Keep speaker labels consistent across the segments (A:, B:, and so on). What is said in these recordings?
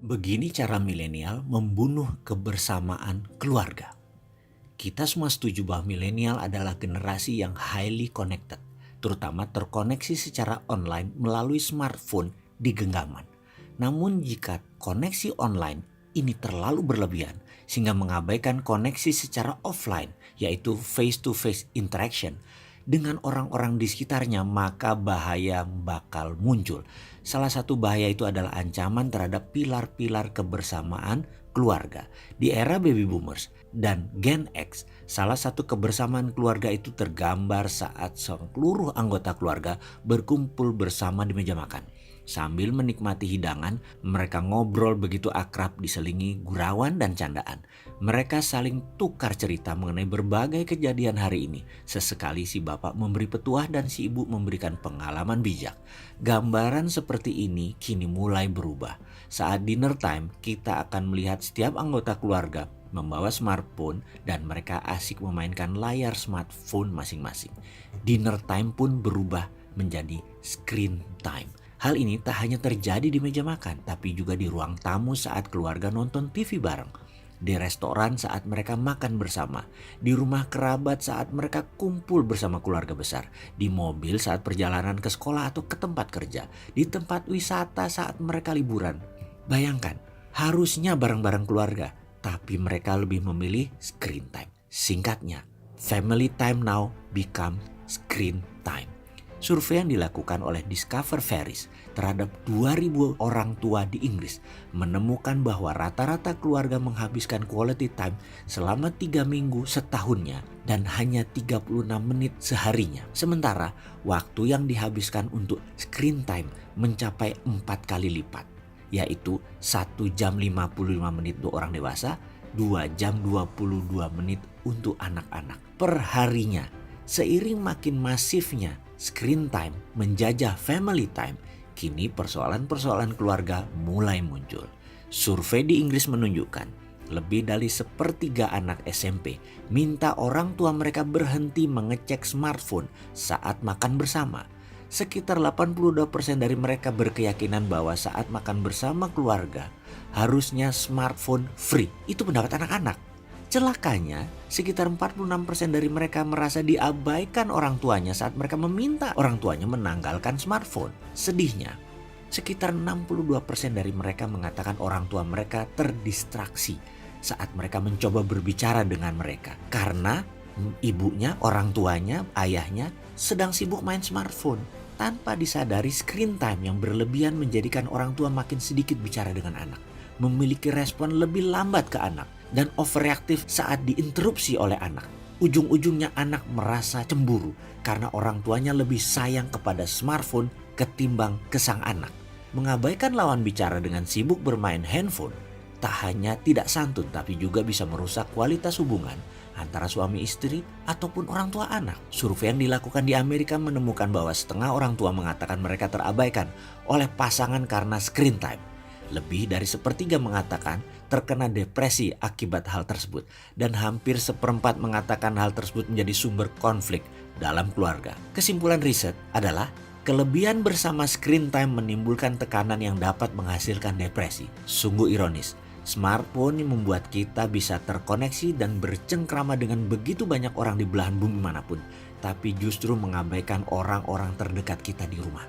A: Begini cara milenial membunuh kebersamaan keluarga. Kita semua setuju bahwa milenial adalah generasi yang highly connected, terutama terkoneksi secara online melalui smartphone di genggaman. Namun jika koneksi online ini terlalu berlebihan sehingga mengabaikan koneksi secara offline, yaitu face-to-face interaction dengan orang-orang di sekitarnya, maka bahaya bakal muncul. Salah satu bahaya itu adalah ancaman terhadap pilar-pilar kebersamaan keluarga. Di era baby boomers dan Gen X, salah satu kebersamaan keluarga itu tergambar saat seluruh anggota keluarga berkumpul bersama di meja makan. Sambil menikmati hidangan, mereka ngobrol begitu akrab diselingi gurauan dan candaan. Mereka saling tukar cerita mengenai berbagai kejadian hari ini. Sesekali si bapak memberi petuah dan si ibu memberikan pengalaman bijak. Gambaran seperti ini kini mulai berubah. Saat dinner time, kita akan melihat setiap anggota keluarga membawa smartphone dan mereka asik memainkan layar smartphone masing-masing. Dinner time pun berubah menjadi screen time. Hal ini tak hanya terjadi di meja makan, tapi juga di ruang tamu saat keluarga nonton TV bareng, di restoran saat mereka makan bersama, di rumah kerabat saat mereka kumpul bersama keluarga besar, di mobil saat perjalanan ke sekolah atau ke tempat kerja, di tempat wisata saat mereka liburan. Bayangkan, harusnya bareng-bareng keluarga, tapi mereka lebih memilih screen time. Singkatnya, family time now become screen time. Survei yang dilakukan oleh Discover Ferris terhadap 2.000 orang tua di Inggris menemukan bahwa rata-rata keluarga menghabiskan quality time selama 3 minggu setahunnya dan hanya 36 menit seharinya. Sementara waktu yang dihabiskan untuk screen time mencapai 4 kali lipat, yaitu 1 jam 55 menit untuk orang dewasa, 2 jam 22 menit untuk anak-anak per harinya. Seiring makin masifnya screen time menjajah family time, kini persoalan-persoalan keluarga mulai muncul. Survei di Inggris menunjukkan lebih dari sepertiga anak SMP minta orang tua mereka berhenti mengecek smartphone saat makan bersama. Sekitar 82% dari mereka berkeyakinan bahwa saat makan bersama keluarga harusnya smartphone free. Itu pendapat anak-anak. Celakanya, sekitar 46% dari mereka merasa diabaikan orang tuanya saat mereka meminta orang tuanya menanggalkan smartphone. Sedihnya, sekitar 62% dari mereka mengatakan orang tua mereka terdistraksi saat mereka mencoba berbicara dengan mereka. Karena ibunya, orang tuanya, ayahnya sedang sibuk main smartphone. Tanpa disadari, screen time yang berlebihan menjadikan orang tua makin sedikit bicara dengan anak, memiliki respon lebih lambat ke anak, dan overreaktif saat diinterupsi oleh anak. Ujung-ujungnya anak merasa cemburu karena orang tuanya lebih sayang kepada smartphone ketimbang ke sang anak. Mengabaikan lawan bicara dengan sibuk bermain handphone tak hanya tidak santun tapi juga bisa merusak kualitas hubungan antara suami istri ataupun orang tua anak. Survei yang dilakukan di Amerika menemukan bahwa setengah orang tua mengatakan mereka terabaikan oleh pasangan karena screen time. Lebih dari sepertiga mengatakan terkena depresi akibat hal tersebut, dan hampir seperempat mengatakan hal tersebut menjadi sumber konflik dalam keluarga. Kesimpulan riset adalah kelebihan bersama screen time menimbulkan tekanan yang dapat menghasilkan depresi. Sungguh ironis, smartphone yang membuat kita bisa terkoneksi dan bercengkrama dengan begitu banyak orang di belahan bumi manapun, tapi justru mengabaikan orang-orang terdekat kita di rumah.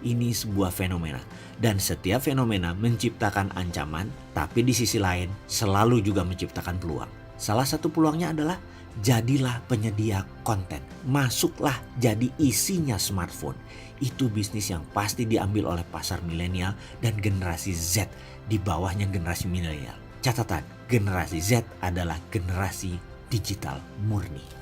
A: Ini sebuah fenomena, dan setiap fenomena menciptakan ancaman, tapi di sisi lain selalu juga menciptakan peluang. Salah satu peluangnya adalah jadilah penyedia konten, masuklah jadi isinya smartphone. Itu bisnis yang pasti diambil oleh pasar milenial dan generasi Z di bawahnya generasi milenial. Catatan, generasi Z adalah generasi digital murni.